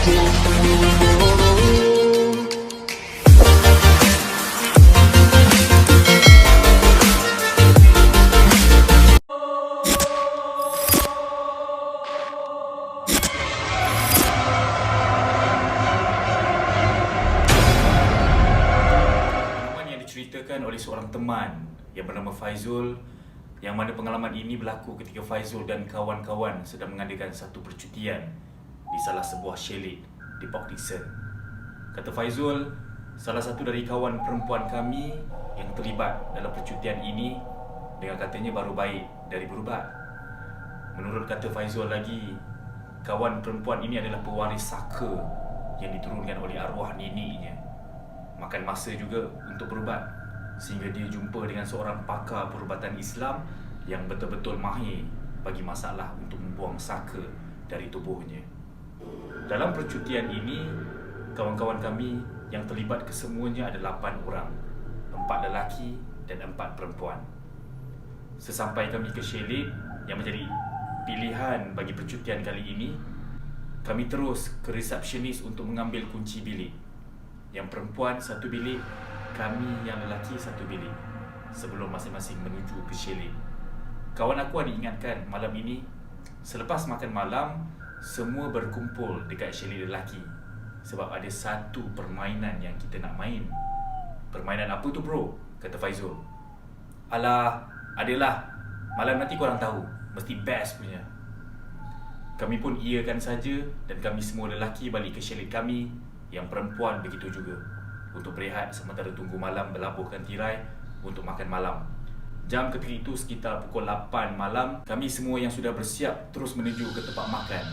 Diceritakan oleh seorang teman yang bernama Faizul, yang mana pengalaman ini berlaku ketika Faizul dan kawan-kawan sedang mengadakan satu percutian di salah sebuah chalet di Port Dickson. Kata Faizul, salah satu dari kawan perempuan kami yang terlibat dalam percutian ini dengan katanya baru baik dari berubat. Menurut kata Faizul lagi, kawan perempuan ini adalah pewaris saka yang diturunkan oleh arwah neneknya. Makan masa juga untuk berubat sehingga dia jumpa dengan seorang pakar perubatan Islam yang betul-betul mahir bagi masalah untuk membuang saka dari tubuhnya. Dalam percutian ini, kawan-kawan kami yang terlibat kesemuanya ada 8 orang, 4 lelaki dan 4 perempuan. Sesampai kami ke chalet yang menjadi pilihan bagi percutian kali ini, kami terus ke resepsionis untuk mengambil kunci bilik. Yang perempuan satu bilik, kami yang lelaki satu bilik, sebelum masing-masing menuju ke chalet. Kawan aku ada ingatkan malam ini, selepas makan malam, semua berkumpul dekat chalet lelaki sebab ada satu permainan yang kita nak main. Permainan apa tu bro? Kata Faizul. Alah, adalah. Malam nanti korang tahu. Mesti best punya. Kami pun iakan saja dan kami semua lelaki balik ke chalet kami. Yang perempuan begitu juga, untuk berehat sementara tunggu malam berlabuhkan tirai untuk makan malam. Jam ketika itu sekitar pukul 8 malam, kami semua yang sudah bersiap terus menuju ke tempat makan.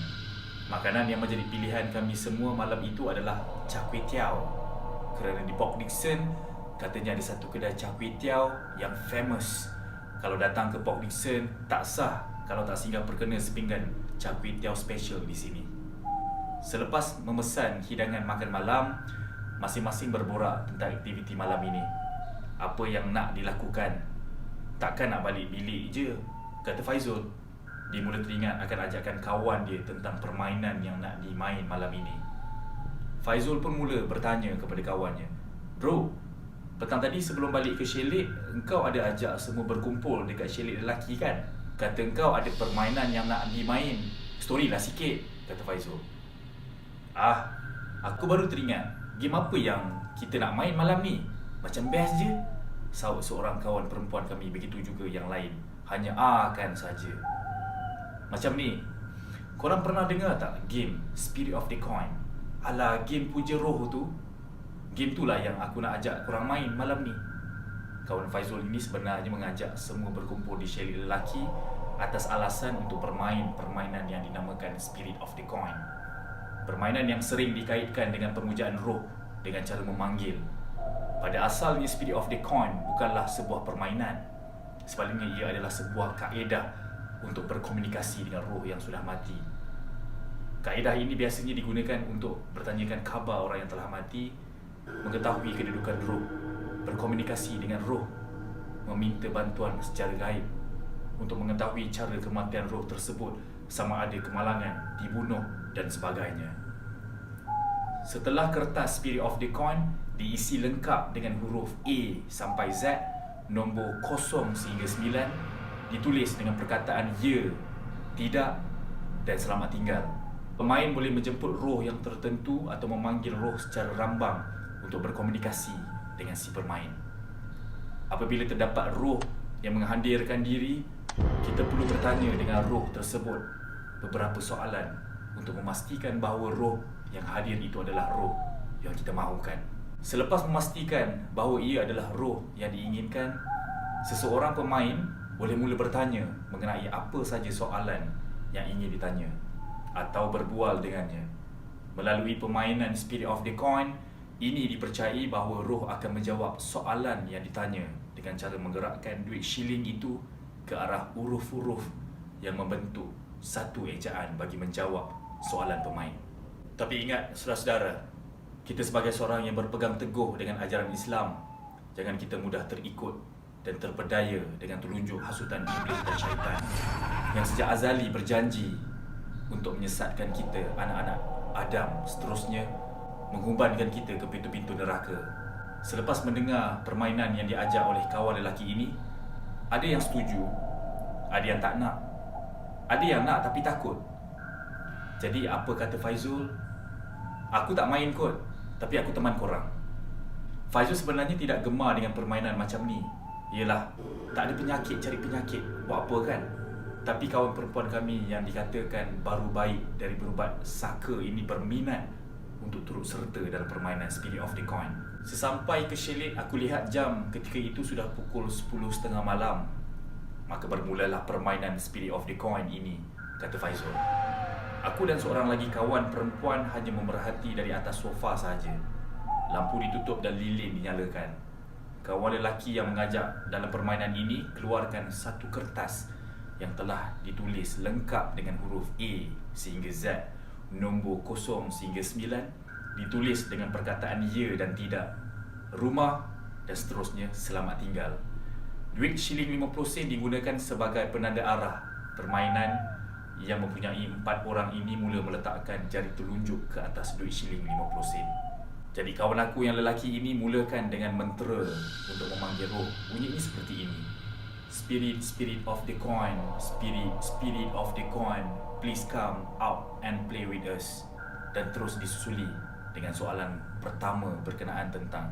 Makanan yang menjadi pilihan kami semua malam itu adalah char kway teow. Kerana di Port Dickson, katanya ada satu kedai char kway teow yang famous. Kalau datang ke Port Dickson, tak sah kalau tak singgah perkena sepinggan char kway teow special di sini. Selepas memesan hidangan makan malam, masing-masing berborak tentang aktiviti malam ini. Apa yang nak dilakukan? Takkan nak balik bilik je, kata Faizul. Dia mula teringat akan ajakan kawan dia tentang permainan yang nak dimain malam ini. Faizul pun mula bertanya kepada kawannya, "Bro, petang tadi sebelum balik ke chalet, engkau ada ajak semua berkumpul dekat chalet lelaki kan? Kata engkau ada permainan yang nak dimain. Story lah sikit," kata Faizul. Aku baru teringat. Game apa yang kita nak main malam ni? Macam best je, sahut seorang kawan perempuan kami. Begitu juga yang lain. Hanya kan saja. Macam ni, korang pernah dengar tak game Spirit of the Coin? Alah, game puja roh tu. Game tu lah yang aku nak ajak korang main malam ni. Kawan Faizul ini sebenarnya mengajak semua berkumpul di chalet lelaki atas alasan untuk bermain permainan yang dinamakan Spirit of the Coin. Permainan yang sering dikaitkan dengan pemujaan roh dengan cara memanggil. Pada asalnya Spirit of the Coin bukanlah sebuah permainan. Sebaliknya ia adalah sebuah kaedah untuk berkomunikasi dengan roh yang sudah mati. Kaedah ini biasanya digunakan untuk bertanyakan khabar orang yang telah mati, mengetahui kedudukan roh, berkomunikasi dengan roh, meminta bantuan secara gaib untuk mengetahui cara kematian roh tersebut, sama ada kemalangan, dibunuh dan sebagainya. Setelah kertas Spirit of the Coin diisi lengkap dengan huruf A sampai Z, nombor 0 sehingga 9, ditulis dengan perkataan ya, tidak dan selamat tinggal. Pemain boleh menjemput roh yang tertentu atau memanggil roh secara rambang untuk berkomunikasi dengan si pemain. Apabila terdapat roh yang menghadirkan diri, kita perlu bertanya dengan roh tersebut beberapa soalan untuk memastikan bahawa roh yang hadir itu adalah roh yang kita mahukan. Selepas memastikan bahawa ia adalah roh yang diinginkan, seseorang pemain boleh mula bertanya mengenai apa saja soalan yang ingin ditanya atau berbual dengannya. Melalui permainan Spirit of the Coin, ini dipercayai bahawa roh akan menjawab soalan yang ditanya dengan cara menggerakkan duit shilling itu ke arah huruf-huruf yang membentuk satu ejaan bagi menjawab soalan pemain. Tapi ingat saudara-saudara, kita sebagai seorang yang berpegang teguh dengan ajaran Islam, jangan kita mudah terikut dan terpedaya dengan telunjuk hasutan iblis dan syaitan yang sejak azali berjanji untuk menyesatkan kita, anak-anak padam, seterusnya menghumbankan kita ke pintu-pintu neraka. Selepas mendengar permainan yang diajak oleh kawan lelaki ini, ada yang setuju, ada yang tak nak, ada yang nak tapi takut. Jadi apa kata Faizul? Aku tak main kot, tapi aku teman korang. Faizul sebenarnya tidak gemar dengan permainan macam ni. Yelah, tak ada penyakit cari penyakit, buat apa kan? Tapi kawan perempuan kami yang dikatakan baru baik dari berubat saka ini berminat untuk turut serta dalam permainan Spirit of the Coin. Sesampai ke chalet, aku lihat jam ketika itu sudah pukul 10.30 malam. Maka bermulalah permainan Spirit of the Coin ini, kata Faizul. Aku dan seorang lagi kawan perempuan hanya memerhati dari atas sofa sahaja. Lampu ditutup dan lilin dinyalakan. Kawan lelaki yang mengajak dalam permainan ini keluarkan satu kertas yang telah ditulis lengkap dengan huruf A sehingga Z, nombor 0 sehingga 9, ditulis dengan perkataan ya dan tidak, rumah dan seterusnya, selamat tinggal. Duit shilling 50 sen digunakan sebagai penanda arah. Permainan yang mempunyai 4 orang ini mula meletakkan jari telunjuk ke atas duit shilling 50 sen. Jadi kawan aku yang lelaki ini mulakan dengan mentera untuk memanggil roh. Bunyinya seperti ini: Spirit, spirit of the coin, spirit, spirit of the coin, please come out and play with us. Dan terus disusuli dengan soalan pertama berkenaan tentang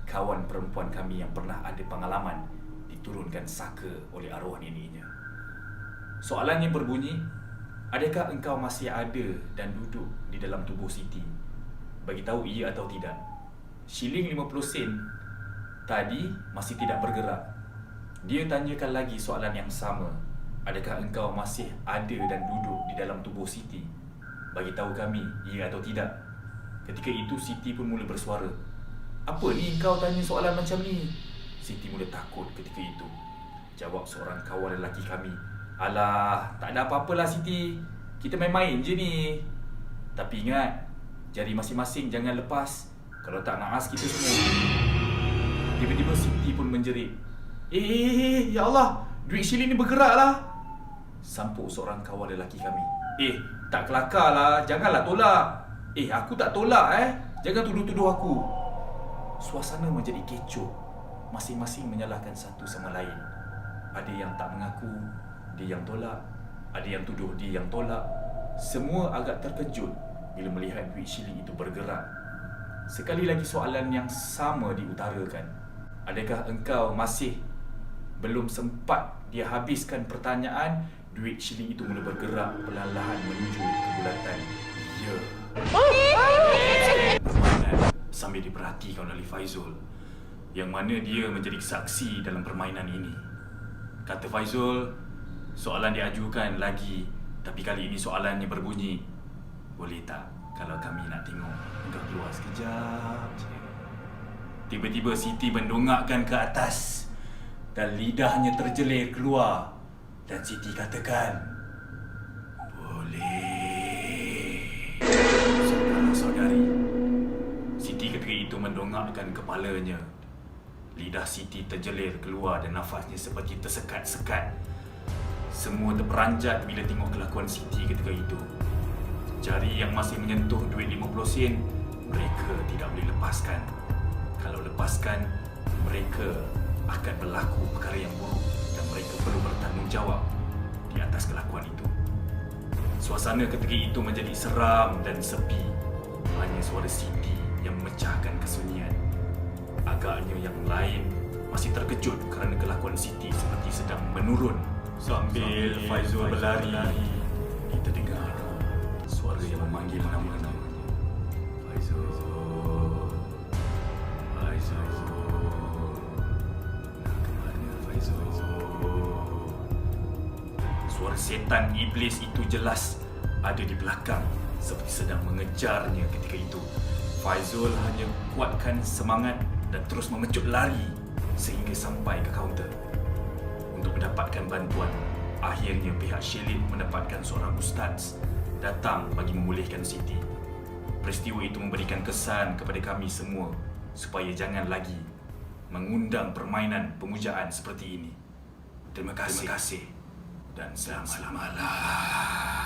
kawan perempuan kami yang pernah ada pengalaman diturunkan saka oleh arwah neninya. Soalannya berbunyi, adakah engkau masih ada dan duduk di dalam tubuh Siti? Bagi tahu iya atau tidak. Shilling 50 sen tadi masih tidak bergerak. Dia tanyakan lagi soalan yang sama, adakah engkau masih ada dan duduk di dalam tubuh Siti? Bagi tahu kami iya atau tidak. Ketika itu Siti pun mula bersuara, apa ni engkau tanya soalan macam ni? Siti mula takut ketika itu. Jawab seorang kawan lelaki kami, alah, tak ada apa-apalah Siti, kita main-main je ni. Tapi ingat, jari masing-masing jangan lepas, kalau tak naas kita semua. Tiba-tiba Siti pun menjerit, ya Allah, duit shilling ni bergerak lah. Sampuk seorang kawan lelaki kami, tak kelakar lah, janganlah tolak. Aku tak tolak jangan tuduh-tuduh aku. Suasana menjadi kecoh. Masing-masing menyalahkan satu sama lain. Ada yang tak mengaku, dia yang tolak. Ada yang tuduh, dia yang tolak. Semua agak terkejut bila melihat duit shilling itu bergerak. Sekali lagi soalan yang sama diutarakan. Adakah engkau masih belum sempat dia habiskan pertanyaan, duit shilling itu mula bergerak perlahan-lahan menuju ke bulatan ya. Permainan sambil diperhatikan oleh Faizul, yang mana dia menjadi saksi dalam permainan ini. Kata Faizul, soalan diajukan lagi, tapi kali ini soalannya berbunyi, boleh tak kalau kami nak tengok engkau keluar sekejap je? Tiba-tiba Siti mendongakkan ke atas dan lidahnya terjelir keluar, dan Siti katakan, boleh. Saudara-saudari, Siti ketika itu mendongakkan kepalanya. Lidah Siti terjelir keluar dan nafasnya seperti tersekat-sekat. Semua terperanjat bila tengok kelakuan Siti ketika itu. Jari yang masih menyentuh duit 50 sen, mereka tidak boleh lepaskan. Kalau lepaskan, mereka akan berlaku perkara yang buruk dan mereka perlu bertanggungjawab di atas kelakuan itu. Suasana ketika itu menjadi seram dan sepi. Hanya suara Siti yang memecahkan kesunyian. Agaknya yang lain masih terkejut kerana kelakuan Siti seperti sedang menurun. Sambil Faizul berlari, kita dengar suara yang memanggil nama-namanya. Faizul, Faizul, nak ke mana Faizul? Suara setan iblis itu jelas ada di belakang, seperti sedang mengejarnya ketika itu. Faizul hanya kuatkan semangat dan terus memecut lari sehingga sampai ke kaunter untuk mendapatkan bantuan. Akhirnya pihak chalet mendapatkan seorang ustaz datang bagi memulihkan Siti. Peristiwa itu memberikan kesan kepada kami semua supaya jangan lagi mengundang permainan pemujaan seperti ini. Terima kasih dan selamat malam.